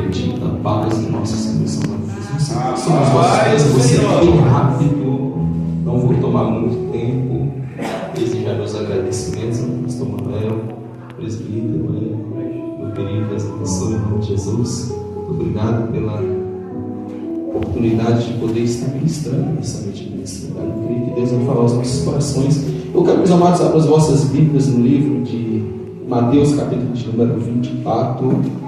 bendita paz de nosso Senhor Jesus. Somos vocês, você é bem rápido, não vou tomar muito tempo. Desde já meus agradecimentos ao pastor Manuel, presbítero, meu querido, Deus abençoe em nome de Jesus. Obrigado pela oportunidade de poder estar ministrando nessa noite nesse lugar. Eu creio que Deus vai falar aos nossos corações. Eu quero que os amados abram as vossas Bíblias no livro de Mateus, capítulo de número 24,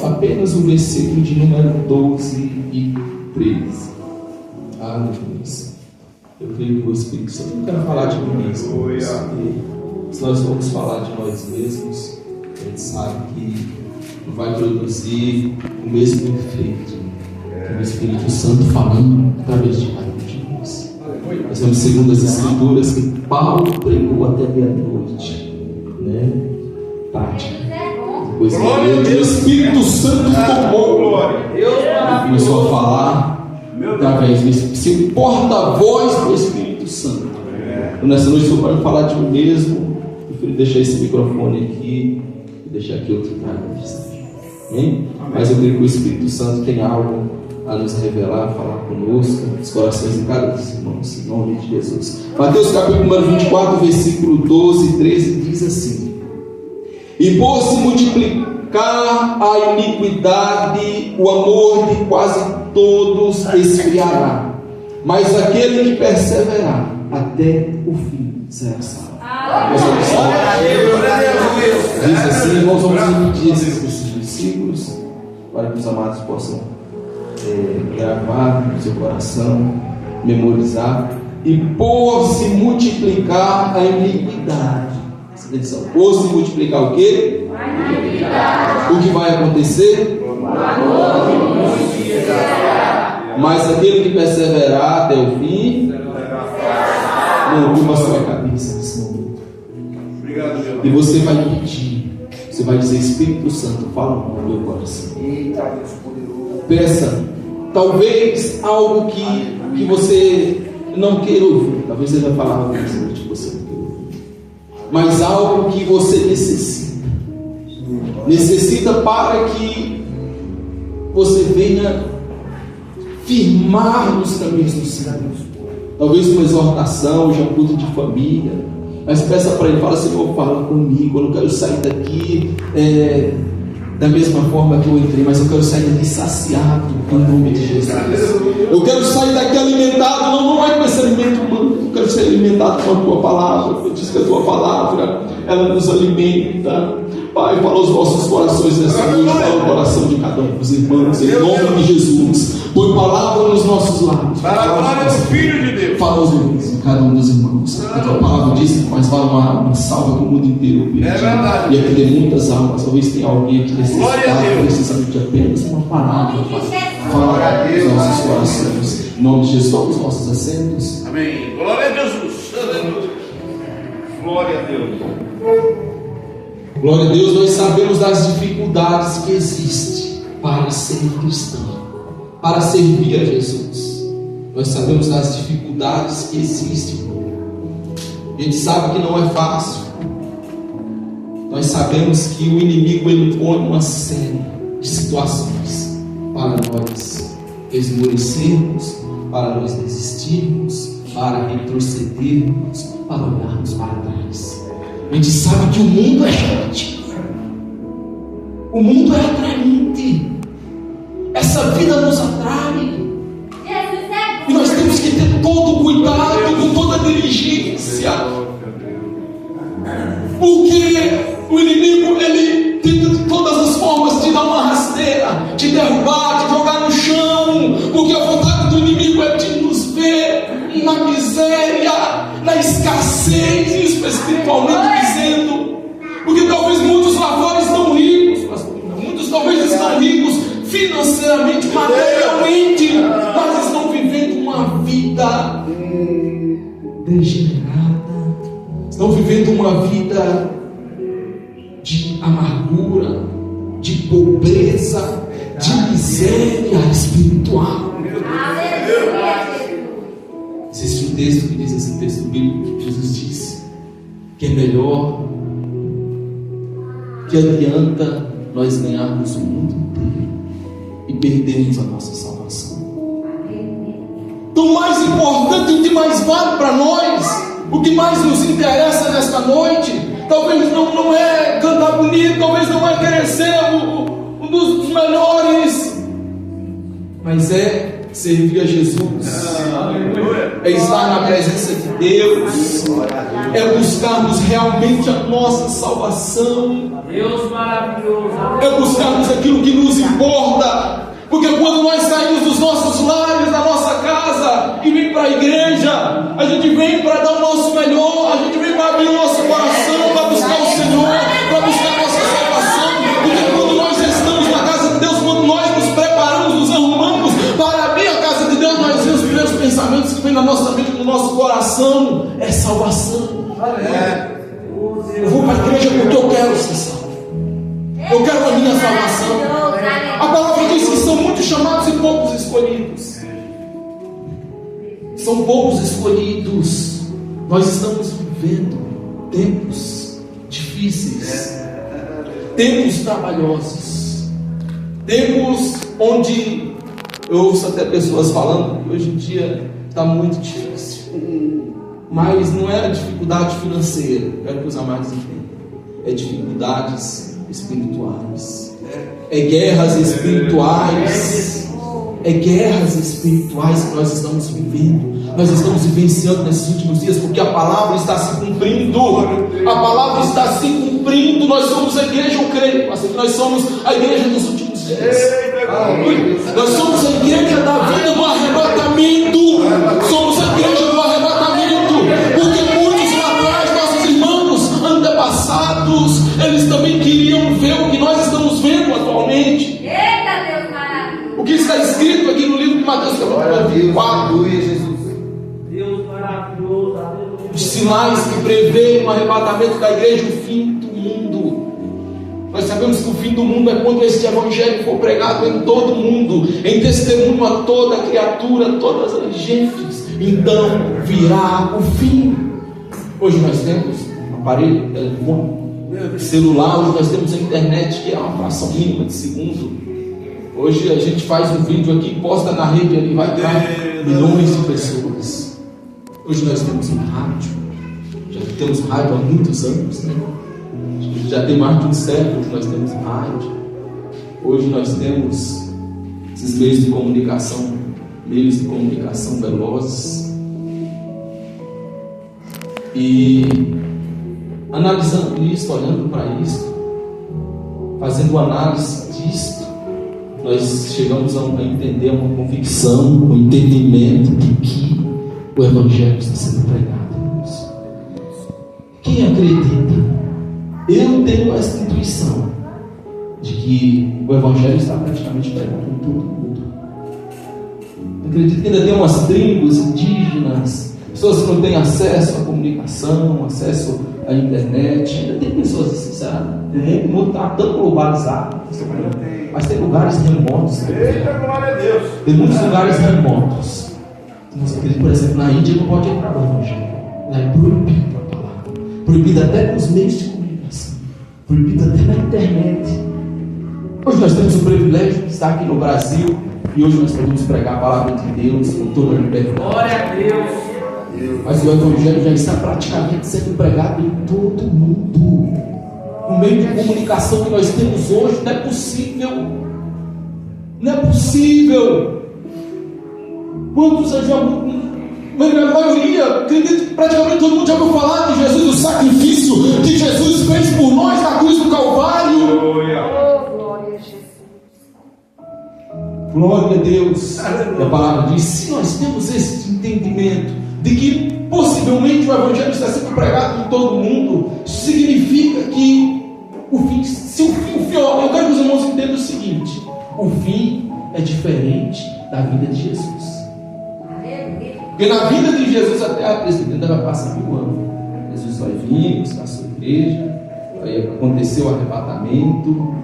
apenas o versículo de número 12 e 13. Aleluia. Eu creio que o Espírito Santo não quer falar de mim mesmo. Se nós vamos falar de nós mesmos, a gente sabe que não vai produzir o mesmo efeito que o Espírito Santo falando através de cada um de nós. Nós vemos segundo as Escrituras que Paulo pregou até meia-noite, né? Prática. Depois o Espírito Santo tomou e começou a falar através do seu porta-voz do Espírito Santo. Então, nessa noite eu quero falar de mim mesmo. Prefiro deixar esse microfone aqui e deixar aqui outro cara de mensagem. Amém? Mas eu creio que o Espírito Santo tem algo a nos revelar, falar conosco, nos corações de cada um dos irmãos, em nome de Jesus. Mateus capítulo 24, versículo 12 e 13 diz assim: e por se multiplicar a iniquidade, o amor de quase todos esfriará, mas aquele que perseverar até o fim será salvo. Diz assim, nós vamos dividir esses versículos para que os amados possam gravar no seu coração, memorizar. E por se multiplicar a iniquidade. Atenção. Por se multiplicar o quê? A iniquidade. O que vai acontecer? O amor de mas aquele que perseverar até o fim, não ocupa a sua cabeça nesse momento. E você vai pedir, você vai dizer: Espírito Santo, fala no meu coração. Peça, talvez algo que você não queira ouvir. Talvez você vai falar algo que você não queira ouvir, mas algo que você necessita para que você venha firmar nos caminhos do Senhor. Talvez uma exortação, já um culto de família, mas peça para Ele, fala: Senhor, fala comigo, eu não quero sair daqui da mesma forma que eu entrei, mas eu quero sair daqui saciado em nome de Jesus. Eu quero sair daqui alimentado, não é com esse alimento humano, eu quero ser alimentado com a Tua Palavra, porque diz que a Tua Palavra, ela nos alimenta. Pai, fala aos nossos corações nessa noite, fala o coração de cada um dos irmãos, em nome de Jesus. Põe palavra nos nossos lábios. Para a glória do Filho de Deus. Fala aos ouvidos de cada um dos irmãos. A Tua Palavra diz que mais vale uma salva que o mundo inteiro. É verdade. E aqui tem muitas almas. Talvez tenha alguém aqui necessitado, precisando de apenas uma palavra. Fala aos nossos corações. Em nome de Jesus, todos os nossos assentos. Amém. Glória a Jesus. Glória a Deus. Glória a Deus. Nós sabemos das dificuldades que existem para ser cristão, para servir a Jesus. Nós sabemos das dificuldades que existem. A gente sabe que não é fácil. Nós sabemos que o inimigo ele põe uma série de situações para nós esmorecermos, para nós desistirmos, para retrocedermos, para olharmos para trás. A gente sabe que o mundo é relativo, o mundo é atraente, essa vida nos atrai, e nós temos que ter todo cuidado, com toda diligência, porque o inimigo ele tenta de todas as formas de dar uma rasteira, de derrubar, de jogar no chão, porque a vontade do inimigo é de nos ver na miséria, na escassez, espiritualmente dizendo, porque talvez muitos lá fora estão ricos, muitos talvez estão ricos financeiramente, materialmente, mas estão vivendo uma vida degenerada, estão vivendo uma vida de amargura, de pobreza, de miséria espiritual. Existe um texto que diz, esse texto bíblico, que Jesus disse que é melhor, que adianta nós ganharmos o mundo inteiro perdemos a nossa salvação. Então, o mais importante, o que mais vale para nós, o que mais nos interessa nesta noite, talvez não é cantar bonito, talvez não é querer ser um dos melhores, mas é servir a Jesus, é estar na presença de Deus, é buscarmos realmente a nossa salvação, Deus maravilhoso, é buscarmos aquilo que nos importa. Porque quando nós saímos dos nossos lares, da nossa casa e vem para a igreja, a gente vem para dar o nosso melhor, a gente vem para abrir o nosso coração, para buscar o Senhor, para buscar a nossa salvação. Porque quando nós estamos na casa de Deus, quando nós nos preparamos, nos arrumamos para abrir a casa de Deus, nós vemos os primeiros pensamentos que vêm na nossa mente, no nosso coração, é salvação. Eu vou para a igreja porque eu quero ser salvo, eu quero a minha salvação. A palavra diz que são muitos chamados e poucos escolhidos. São poucos escolhidos. Nós estamos vivendo tempos difíceis, tempos trabalhosos, tempos onde eu ouço até pessoas falando que hoje em dia está muito difícil. Mas não é dificuldade financeira, quero que os amados entendam. É dificuldades espirituais. É guerras espirituais. É guerras espirituais que nós estamos vivendo. Nós estamos vivenciando nesses últimos dias, porque a palavra está se cumprindo. A palavra está se cumprindo. Nós somos a igreja, eu creio, assim, nós somos a igreja dos últimos dias. Nós somos a igreja da vida do arrebatamento. Somos a igreja do arrebatamento. Porque muitos lá atrás, nossos irmãos antepassados, eles também queriam ver o que nós estamos vendo atualmente. Eita, Deus maravilhoso. O que está escrito aqui no livro de Mateus, capítulo 4. Deus maravilhoso, aleluia. Os sinais que prevêem o arrebatamento da igreja, o fim do mundo. Nós sabemos que o fim do mundo é quando este evangelho for pregado em todo o mundo, em testemunho a toda criatura, todas as gentes. Então virá o fim. Hoje nós temos aparelho, telefone, celular, hoje nós temos a internet, que é uma fração mínima de segundo. Hoje a gente faz um vídeo aqui, posta na rede, ali vai para milhões de pessoas. Hoje nós temos um rádio, já temos rádio há muitos anos, né? Já tem mais de um século que nós temos rádio. Hoje nós temos esses meios de comunicação velozes. E analisando isso, olhando para isso, fazendo análise disto, nós chegamos a entender uma convicção, um entendimento de que o Evangelho está sendo pregado. Quem acredita? Eu tenho essa intuição de que o Evangelho está praticamente pregado em todo mundo. Eu acredito que ainda tem umas tribos indígenas, pessoas que não têm acesso à comunicação, acesso à internet. Ainda tem pessoas assim, sabe? O mundo está tão globalizado, mas tem lugares remotos. Eita, glória a Deus. Tem muitos lugares remotos. Por exemplo, na Índia não pode entrar no Evangelho. Lá é proibido a palavra. Proibido até nos meios de comunicação. Proibido até na internet. Hoje nós temos o privilégio de estar aqui no Brasil. E hoje nós podemos pregar a palavra de Deus com toda a liberdade. Glória a Deus. Mas o Evangelho já está praticamente sendo pregado em todo o mundo. O meio de comunicação que nós temos hoje não é possível. Não é possível. Quantos já, a maioria, acredito que praticamente todo mundo já ouviu falar de Jesus, do sacrifício que Jesus fez por nós na cruz do Calvário. Oh, glória a Jesus. Glória a Deus. E a palavra diz: se nós temos esse entendimento de que possivelmente o Evangelho está sendo pregado em todo o mundo, isso significa que o fim, eu quero que os irmãos entendam o seguinte: o fim é diferente da vida de Jesus. Porque na vida de Jesus a terra presbiteriana vai passar 1000 anos. Jesus vai vir, buscar a sua igreja, vai acontecer o arrebatamento,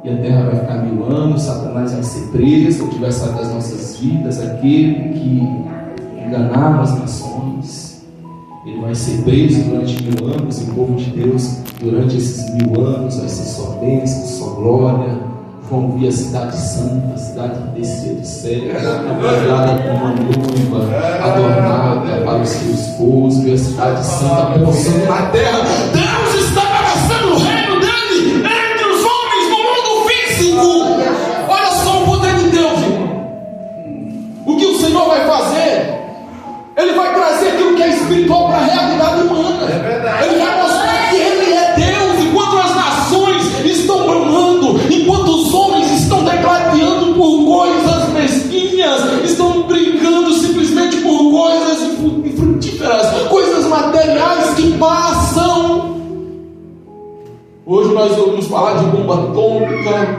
e a terra vai ficar 1000 anos, Satanás vai ser preso, que vai sair das nossas vidas, aquele que enganava as nações, ele vai ser preso durante 1000 anos, e o povo de Deus, durante esses 1000 anos, vai ser sua bênção, sua glória, vão ver a cidade santa, a cidade que descia do céu, abrigada com uma noiva adornada para o seu esposo, e a cidade santa pousando na terra. Deus está estabelecendo o reino dele entre os homens no mundo físico. Olha só o poder de Deus, irmão. O que o Senhor vai fazer? Ele vai trazer aquilo que é espiritual para a realidade humana. É verdade. Ele vai mostrar que Ele é Deus, enquanto as nações estão bramando, enquanto os homens estão degladiando por coisas mesquinhas, estão brigando simplesmente por coisas infrutíferas, coisas materiais que passam. Hoje nós ouvimos falar de bomba atômica,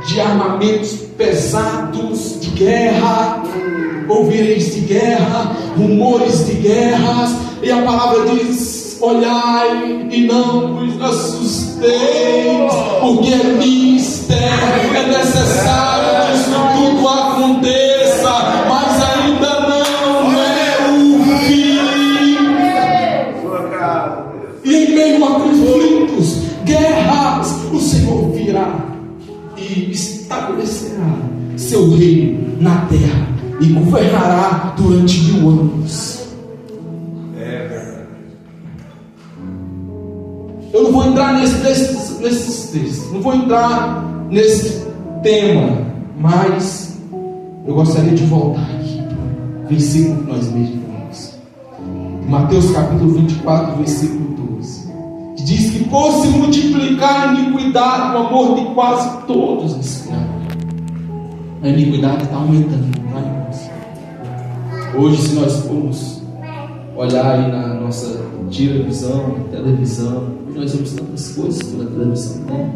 de armamentos pesados, de guerra. Ouvireis de guerra, rumores de guerras, e a palavra diz: olhai e não vos assusteis, porque é mistério, é necessário que isso tudo aconteça, mas ainda não é o fim. E em meio a conflitos, guerras, o Senhor virá e estabelecerá seu reino na terra e governará durante 1000 anos. É verdade. Eu não vou entrar nesses textos, não vou entrar nesse tema, mas eu gostaria de voltar aqui para o versículo que nós meditamos. Mateus capítulo 24, versículo 12, que diz que por se multiplicar a iniquidade, o amor de quase todos esfriará. A iniquidade está aumentando, não é? Hoje, se nós formos olhar aí na nossa televisão, hoje nós vemos tantas coisas pela televisão, né?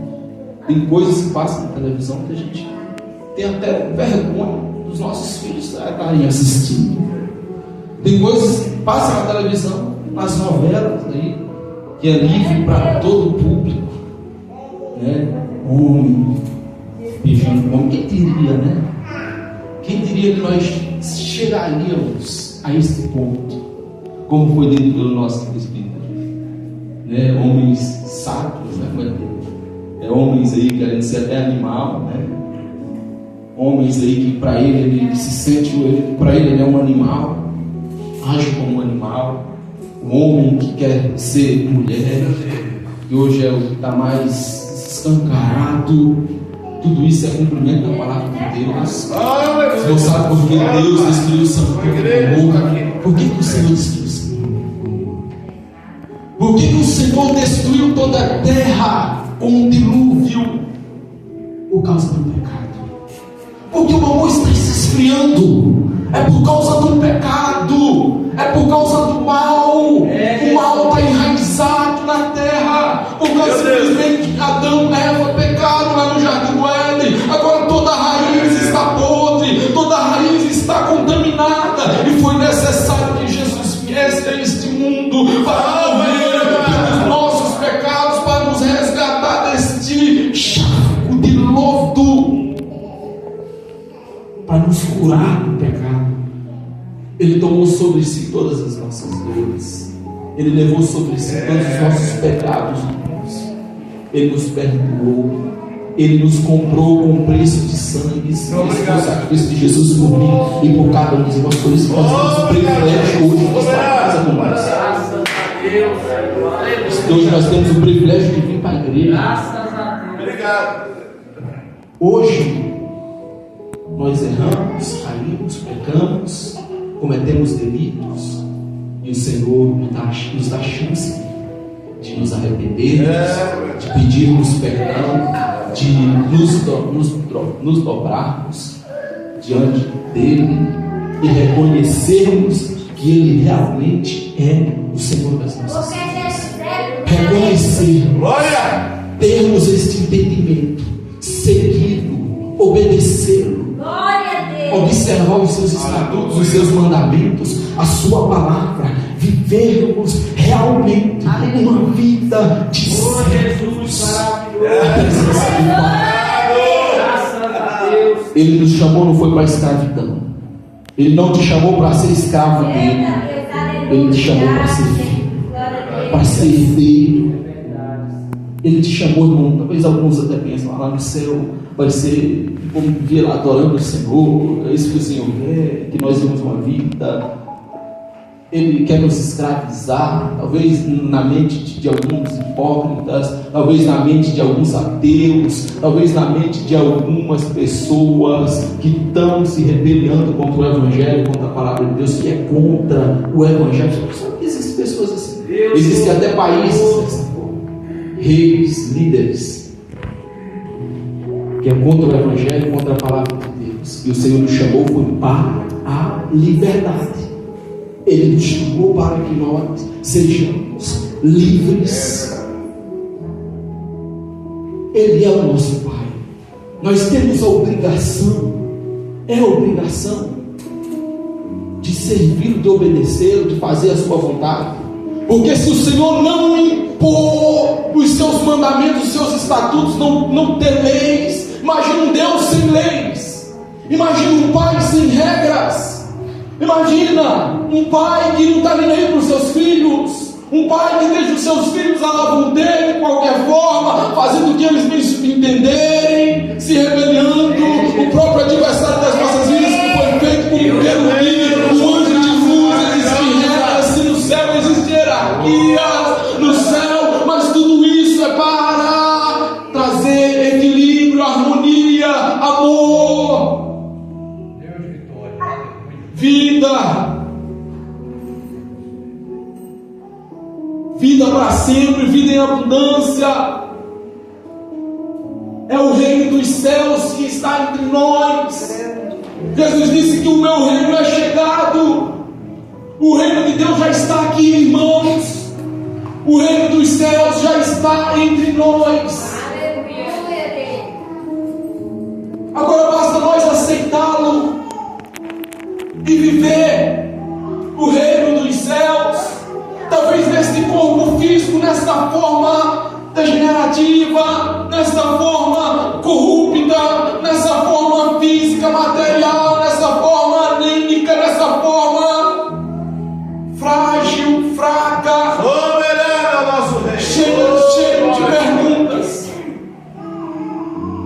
Tem coisas que passam na televisão que a gente tem até vergonha dos nossos filhos estarem assistindo. Tem coisas que passam na televisão, nas novelas aí, que é livre para todo o público, né? Homem beijando homem, quem diria, né? Quem diria que nós chegaríamos a este ponto, como foi dito pelo nosso presbítero, né? Homens sábios, né? Homens aí querendo ser até animal, né? Homens aí que para ele se sente, para ele é um animal, age como um animal. Um homem que quer ser mulher, que hoje é o que está mais escancarado. Tudo isso é cumprimento da palavra de Deus. Você não sabe por que Deus destruiu Sodoma? Por que o Senhor destruiu Sodoma? Por que o Senhor destruiu toda a terra com um dilúvio? Por causa do pecado. Porque o amor está se esfriando. É por causa do pecado. É por causa do mal. O mal está enraizado na terra. Por causa simplesmente que Adão e Eva pecaram lá no jardim do Éden. Agora toda a raiz está podre. Toda a raiz está contaminada. E foi necessário que Jesus viesse a este mundo para morrer pelos nossos pecados, para nos resgatar deste charco de lodo, para nos curar do pecado. Ele tomou sobre si todas as nossas dores. Ele levou sobre si todos os nossos pecados. Ele nos perdoou. Ele nos comprou com preço de sangue. Esse foi o sacrifício de Jesus por mim e por cada um de nós. Por isso nós temos o privilégio hoje de estar em casa com nós. Graças a Deus. Hoje nós temos o privilégio de vir para a igreja. Graças a Deus. Obrigado. Hoje nós erramos, caímos, pecamos, cometemos delitos, e o Senhor nos dá chance de nos arrependermos, de pedirmos perdão, de nos dobrarmos diante dele e reconhecermos que ele realmente é o Senhor das nossas vidas. Reconhecer, termos este entendimento, segui-lo, obedecê-lo, observar os seus estatutos, os seus mandamentos, a sua palavra, vivermos realmente uma vida de Jesus, a presença do Pai. Graças a Deus. Ele nos chamou, não foi para a escravidão. Ele não te chamou para ser escravo dele. Ele te chamou para ser filho, para ser herdeiro. Ele te chamou, irmão. Talvez alguns até pensam, lá no céu pode ser como viver lá adorando o Senhor, é isso que o Senhor quer, que nós vivamos uma vida. Ele quer nos escravizar, talvez na mente de alguns hipócritas, talvez na mente de alguns ateus, talvez na mente de algumas pessoas que estão se rebelando contra o Evangelho, contra a palavra de Deus, que é contra o Evangelho. Sabe que existem pessoas assim? Existem até países dessa forma, reis, líderes, que é contra o Evangelho, contra a palavra de Deus. E o Senhor nos chamou foi para a liberdade. Ele nos chamou para que nós sejamos livres. Ele é o nosso Pai. Nós temos a obrigação, de servir, de obedecer, de fazer a sua vontade. Porque se o Senhor não impor os seus mandamentos, os seus estatutos, não ter leis, imagina um Deus sem leis, imagina um Pai sem regras. Imagina um pai que não está nem aí para os seus filhos, um pai que deixa os seus filhos à la vontade, de qualquer forma, fazendo o que eles bem entenderem, se rebelando. O próprio adversário das nossas vidas, que foi feito como um querubim, um anjo de luz, existe regras, se no céu existe hierarquia, no céu, mas tudo isso é para trazer equilíbrio, harmonia, amor. Vida para sempre, vida em abundância. É o reino dos céus que está entre nós. Jesus disse que o meu reino é chegado. O reino de Deus já está aqui, irmãos. O reino dos céus já está entre nós. Agora basta nós aceitá-lo e viver o reino dos céus, talvez neste corpo físico, nesta forma degenerativa, nesta forma corrupta, nessa forma física, material, nessa forma anêmica, nessa forma frágil, fraca, cheio de perguntas,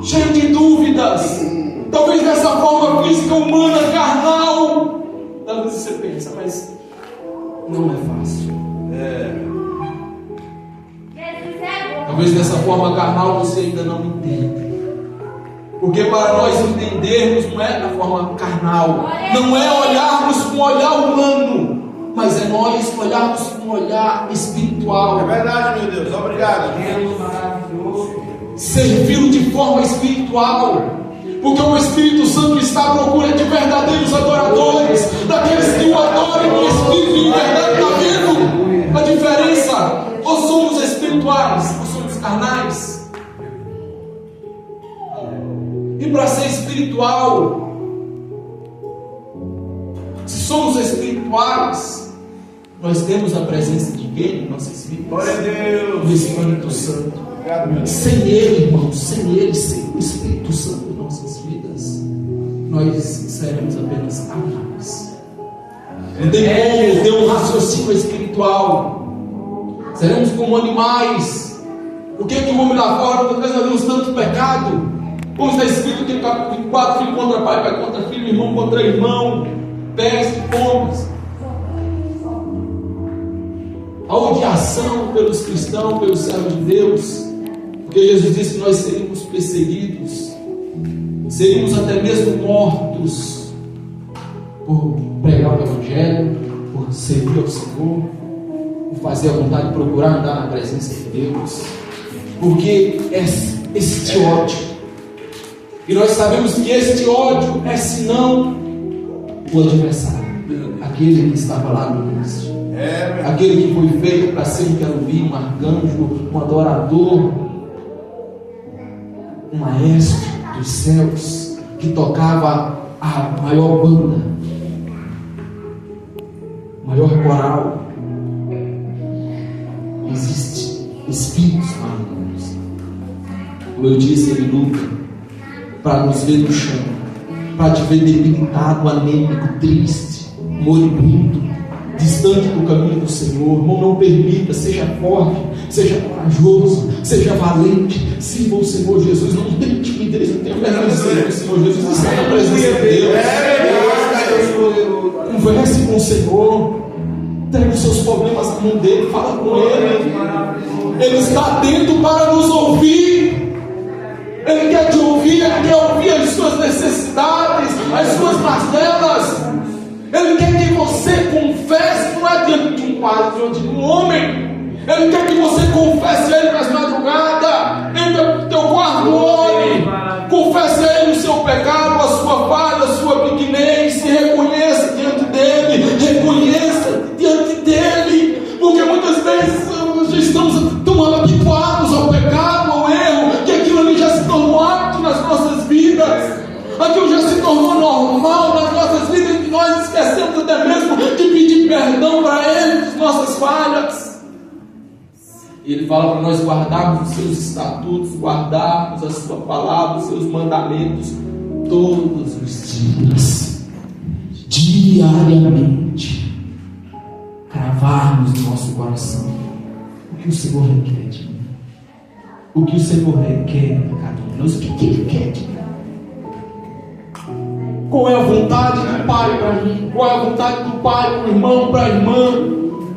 cheio de dúvidas. Talvez nessa forma física, humana, carnal. Talvez você pensa, mas não é fácil. Talvez dessa forma carnal você ainda não entende. Porque para nós entendermos não é da forma carnal, não é olharmos com um olhar humano, mas é nós olharmos com um olhar espiritual. É verdade, meu Deus, obrigado. Deus maravilhoso. Servi-lo de forma espiritual. Porque o Espírito Santo está à procura de verdadeiros adoradores, daqueles que o adorem no Espírito e em verdade. Está vendo a diferença? Ou somos espirituais, ou somos carnais. E para ser espiritual, se somos espirituais, nós temos a presença de quem em nossas vidas? Glória a Deus. O Espírito Santo. Obrigado, meu Deus. Sem Ele, irmãos, sem o Espírito Santo em nossas vidas, nós seremos apenas carnais. Não tem como ter um raciocínio espiritual. Seremos como animais. O que é que o homem lá fora, porque nós vemos tanto pecado? Como está escrito que capítulo 4, filho contra pai, pai contra filho, irmão contra irmão, peste, fomes. A odiação pelos cristãos, pelos servos de Deus. Porque Jesus disse que nós seríamos perseguidos, seríamos até mesmo mortos por pregar o Evangelho, por servir ao Senhor, por fazer a vontade de procurar andar na presença de Deus. Porque é este ódio, e nós sabemos que este ódio é senão o adversário, aquele que estava lá no início, aquele que foi feito para ser um querubim, um arcanjo, um adorador, um maestro dos céus, que tocava a maior banda, maior coral. Existe espíritos malignos. Como eu disse, ele luta para nos ver no chão, para te ver debilitado, anêmico, triste, moribundo, distante do caminho do Senhor. Irmão, não permita, seja forte, seja corajoso, seja valente, sirva o Senhor Jesus, não tenha timidez, não tenha vergonha de servir o Senhor Jesus, está na presença de Deus. Converse com o Senhor, entregue os seus problemas na mão dele, fala com ele. Ele está atento para nos ouvir. Ele quer te ouvir, ele quer ouvir as suas necessidades, as suas mazelas. Ele quer que você confesse, não é diante de um padre, diante de um homem. Ele quer que você confesse a Ele nas madrugadas, entre no teu quarto, ore, confesse a Ele o seu pecado, a sua falha, a sua pequenez, se reconheça diante dele, porque muitas vezes já estamos tão habituados ao pecado, ao erro, que aquilo ali já se tornou hábito nas nossas vidas, aquilo já se tornou normal nas nossas vidas, que nós esquecemos até mesmo de pedir perdão para Ele das nossas falhas. E Ele fala para nós guardarmos os seus estatutos, guardarmos a sua palavra, os seus mandamentos todos os dias, diariamente, cravarmos no nosso coração o que o Senhor requer de mim, o que o Senhor requer de cada um de nós, o que Ele quer de mim. Qual é a vontade do Pai para mim? Qual é a vontade do Pai para o irmão, para a irmã?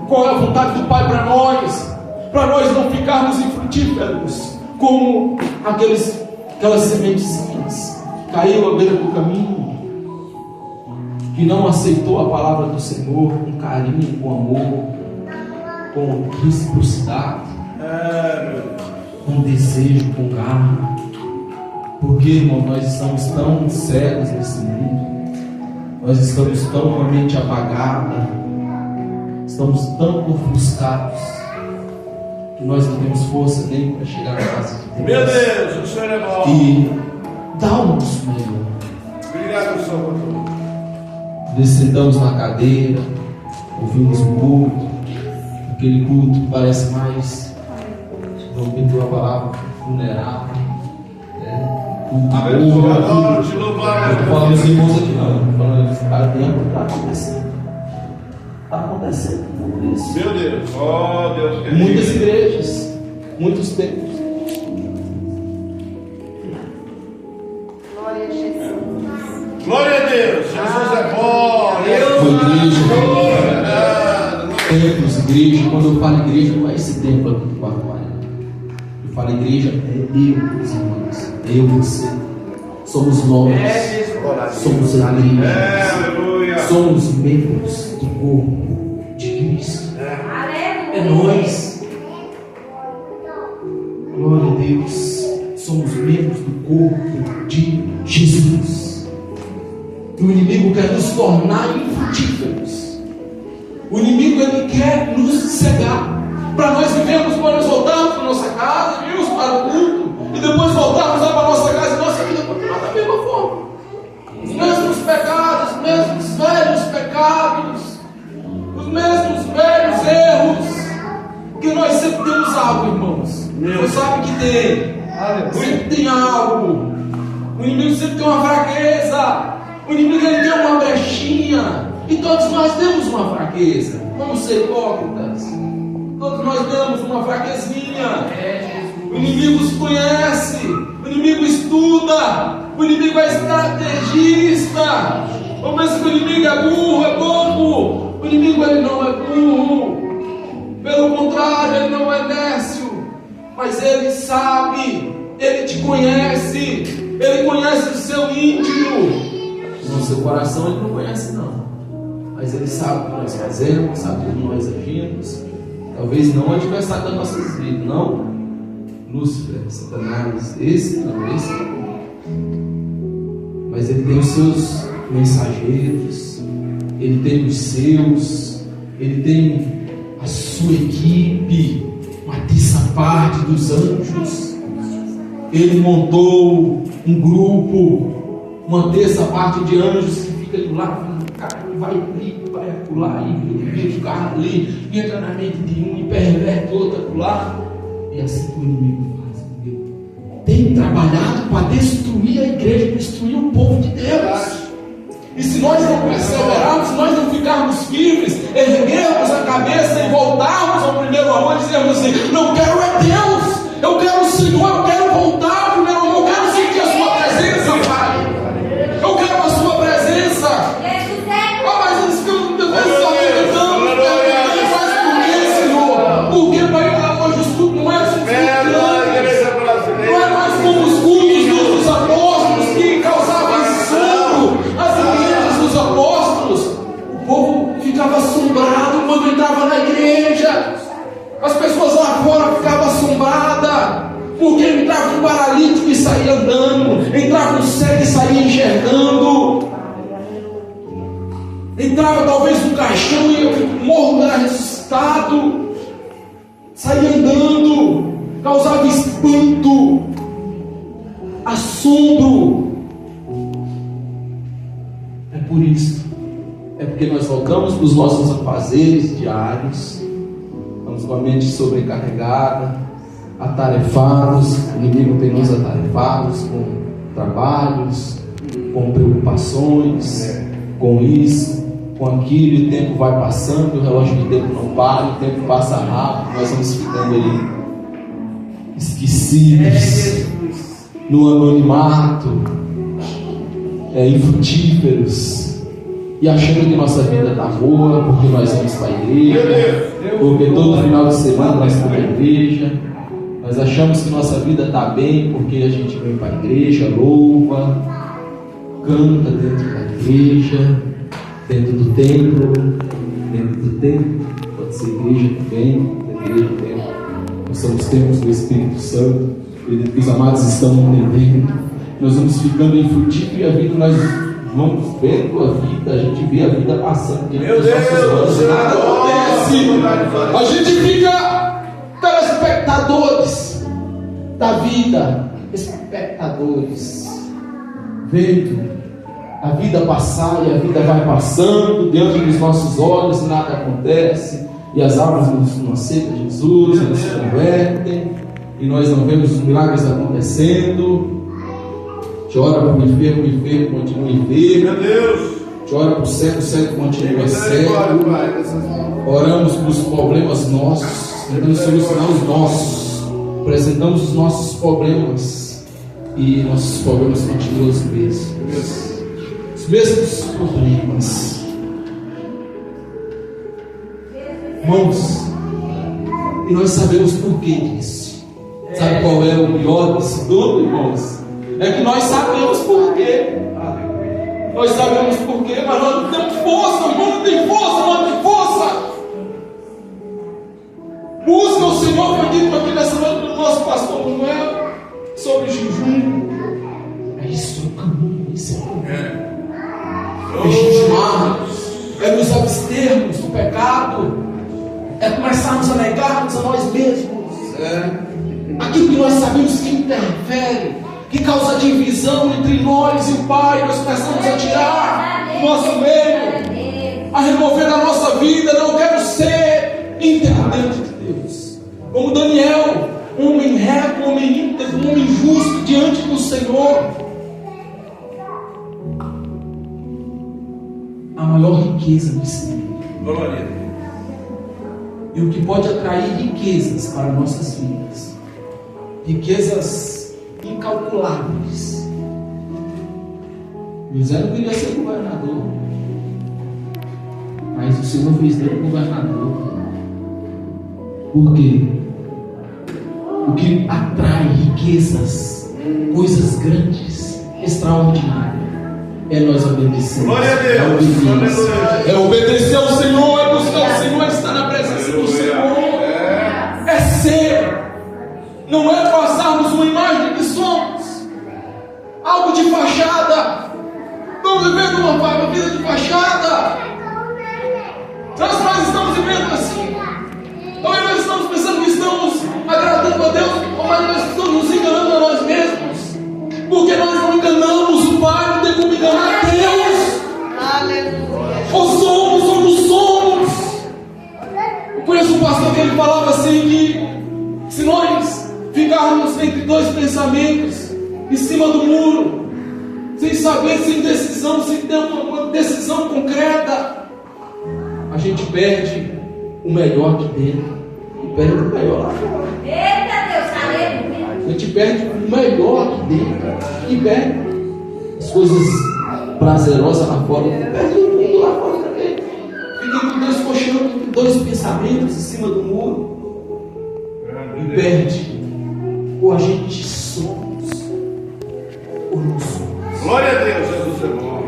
Qual é a vontade do Pai para nós? Para nós não ficarmos infrutíferos como aquelas sementezinhas que caiu à beira do caminho, que não aceitou a palavra do Senhor com carinho, com amor, com reciprocidade, com desejo, com garra. Porque, irmão, nós estamos tão cegos nesse mundo, nós estamos tão com a mente apagada, estamos tão ofuscados, que nós não temos força nem para chegar à casa de Deus. Meu Deus, o Senhor é bom. E dá o nosso melhor. Obrigado, Senhor. Sentamos na cadeira, ouvimos o culto, aquele culto que parece mais, não perdoa a palavra, funerário, Abençoador, te louvar. Eu falo meus irmãos aqui, não, falando isso, cara, está acontecendo. Está acontecendo tudo isso. Meu Deus, oh Deus, que Muitas igrejas, muitos templos. Glória a Jesus. glória a Deus, Jesus é bom. Templos, igreja. Quando eu falo igreja, não é esse templo aqui do Paraguai. Eu falo igreja, é eu, os irmãos. Eu e você. Somos nós. Somos a igreja. Aleluia. Somos membros do corpo de Cristo. É nós. Glória a Deus. Somos membros do corpo de Jesus. E o inimigo quer nos tornar infrutíferos. O inimigo, ele quer nos cegar. Para nós vivermos, para nós voltarmos para a nossa casa, irmos para o culto, e depois voltarmos lá para a nossa casa e nossa vida continuar da mesma forma. Os mesmos pecados, os mesmos velhos pecados, os mesmos velhos erros, que nós sempre temos algo, irmãos. Você sabe que tem. Sempre tem algo. O inimigo sempre tem uma fraqueza. O inimigo, ele tem uma brechinha. E todos nós temos uma fraqueza. Vamos ser hipócritas. Todos nós temos uma fraquezinha. O inimigo se conhece. O inimigo estuda. O inimigo é estrategista. Ou mesmo que o inimigo é burro, é bobo. O inimigo, ele não é burro. Pelo contrário, ele não é nécio. Mas ele sabe. Ele te conhece. Ele conhece o seu íntimo. No seu coração ele não conhece, não. Mas ele sabe o que nós fazemos, sabe como nós agimos. Talvez não o adversário das nossas vidas, não Lúcifer, Satanás, esse não. Mas ele tem os seus mensageiros, ele tem os seus, ele tem a sua equipe, uma terça parte dos anjos. Ele montou um grupo, uma terça parte de anjos que fica de lá, vai ali, vai acolá, e vê o carro ali, entra na mente de um e perverte o outro acolá. E assim que o inimigo faz. Tem trabalhado para destruir a igreja, destruir o povo de Deus. E se nós não perseverarmos, se nós não ficarmos firmes, erguermos a cabeça e voltarmos ao primeiro na rua e dizemos assim: não quero é Deus, eu quero o Senhor, eu quero voltar pro meu irmão, eu quero sentir a sua presença, Pai. Eu quero a sua presença. Mas eles ficam tentando, faz por quê, Senhor? Porque para ir lá hoje os cultos não é suficiente. Não é mais como os cultos dos apóstolos que causavam assombro. As igrejas dos apóstolos, o povo ficava assombrado quando entrava na igreja. As pessoas lá fora ficavam assombradas, porque entrava um paralítico e saía andando, entrava um cego e saía enxergando, entrava talvez um caixão e o morro era ressuscitado, saía andando, causava espanto, assombro. É por isso, é porque nós voltamos para os nossos afazeres diários, estamos com a mente sobrecarregada, atarefados, o inimigo tem nos atarefados com trabalhos, com preocupações, com isso, com aquilo, e o tempo vai passando, o relógio do tempo não para, o tempo passa rápido, nós vamos ficando aí esquecidos, no anonimato, infrutíferos, e achando que nossa vida está boa, porque nós vamos para a igreja, porque todo final de semana nós vamos para a igreja. Nós achamos que nossa vida está bem porque a gente vem para a igreja, louva, canta dentro da igreja, dentro do templo, pode ser igreja também, igreja também. Nós somos templos do Espírito Santo, e os amados estão entendendo. Nós vamos ficando infrutíferos e a vida, nós vamos vendo a vida, a gente vê a vida passando diante dos nossos olhos, nada acontece. A gente fica telespectadores da vida, espectadores, vendo a vida passar, e a vida vai passando diante dos nossos olhos, nada acontece, e as almas não aceitam Jesus, não se convertem, e nós não vemos os milagres acontecendo. A gente ora para o enfermo continua enfermo. A gente ora para o cego continua cego. Oramos para os problemas nossos, tentando solucionar os nossos, apresentamos os nossos problemas, e nossos problemas continuam os mesmos. Os mesmos problemas. Irmãos, e nós sabemos por que disso. Sabe qual é o pior disso tudo, irmãos? É que nós sabemos por quê. Nós sabemos por quê, mas nós não temos força, irmão, não tem força, não tem força. Busca o Senhor, foi dito aqui nessa noite do nosso pastor Manuel, sobre jejum. É isso, é o caminho, isso é o caminho. É jejuarmos, é nos abstermos do pecado, é começarmos a negarmos a nós mesmos. Aquilo que nós sabemos que interfere, que causa divisão entre nós e o Pai, nós começamos a tirar do nosso meio, a remover da nossa vida. Não quero ser interdependente de Deus, como Daniel, um homem reto, um homem íntegro, um homem justo diante do Senhor. A maior riqueza do Espírito, glória a Deus, e o que pode atrair riquezas para nossas vidas, riquezas incalculáveis. José não queria ser governador, mas o Senhor fez dele governador. Por quê? O que atrai riquezas, coisas grandes, extraordinárias, é nós obedecermos. Glória a Deus. É obedecer ao Senhor, é buscar o Senhor, é estar na presença do Senhor, é ser. Não é passarmos uma imagem que somos, algo de fachada. Estamos vivendo uma vida de fachada. Nós estamos vivendo assim. Talvez nós estamos pensando que estamos agradando a Deus, mas nós estamos nos enganando a nós mesmos. Porque nós não enganamos o Pai, não tem como enganar a Deus. Aleluia. Ou somos ou não somos. Eu conheço um pastor que ele falava assim que se nós ficarmos entre dois pensamentos em cima do muro, sem saber, sem decisão, sem ter uma decisão concreta, a gente perde o melhor de dentro e perde o melhor lá fora. Eita Deus, aleluia. A gente perde o melhor aqui dentro. E perde as coisas prazerosas lá fora. E perde tudo lá fora também. Fica com Deus coxando, com dois pensamentos em cima do muro. E perde o agente somos ou não somos. Glória a Deus, Jesus é bom.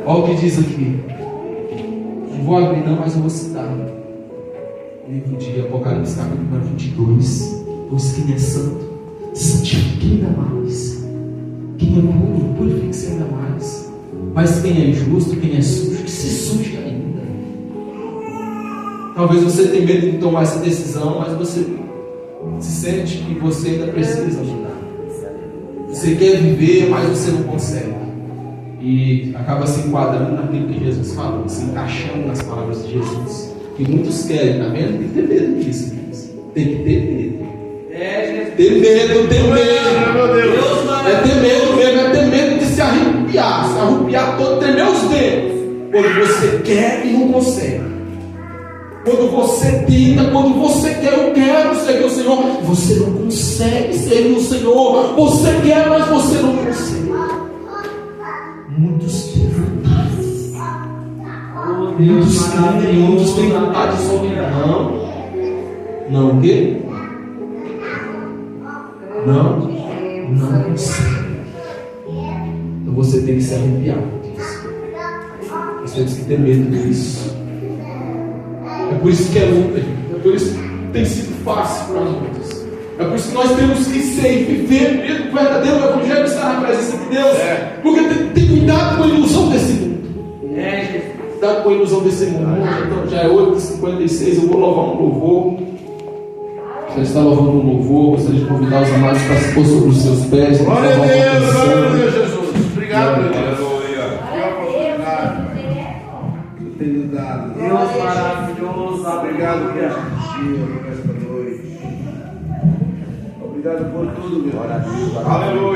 Olha o que diz aqui. Não vou abrir não, mas eu vou citar. Livro de Apocalipse, capítulo 22. Pois quem é santo, santifique ainda mais. Quem é puro, purifique-se ainda mais. Mas quem é justo, quem é sujo, que se suje ainda. Talvez você tenha medo de tomar essa decisão, mas você se sente que você ainda precisa mudar. Você quer viver, mas você não consegue. E acaba se enquadrando naquilo que Jesus falou, se encaixando nas palavras de Jesus. Que muitos querem, tá vendo? Tem que ter medo disso. Tem que ter medo. Ter medo, ter medo. Meu Deus. É ter medo mesmo, é ter medo de se arrupiar todo, tremer os dedos. Quando você quer e não consegue. Quando você tenta, quando você quer, eu quero servir o Senhor. Você não consegue servir o Senhor. Você quer, mas você não consegue. Muitos têm vontade. Muitos têm vontade de sorrir. Não o quê? Não consegue. Então você tem que se arrepiar disso. Você tem que ter medo disso. É por isso que é luta, gente. É por isso que tem sido fácil para muitos. É por isso que nós temos que ser e viver mesmo o verdadeiro evangelho, estar na presença de Deus. Porque tem cuidado com a ilusão desse mundo. Cuidado com a ilusão desse mundo. Então já é 8h56, eu vou louvar um louvor. Você está louvando um louvor, gostaria de convidar os amados para se pôr sobre os seus pés. Glória a Deus, Jesus. Obrigado, meu Deus. Tenho dado. Deus maravilhoso, Obrigado por este dia, por esta noite. Obrigado por tudo, meu Deus. Aleluia.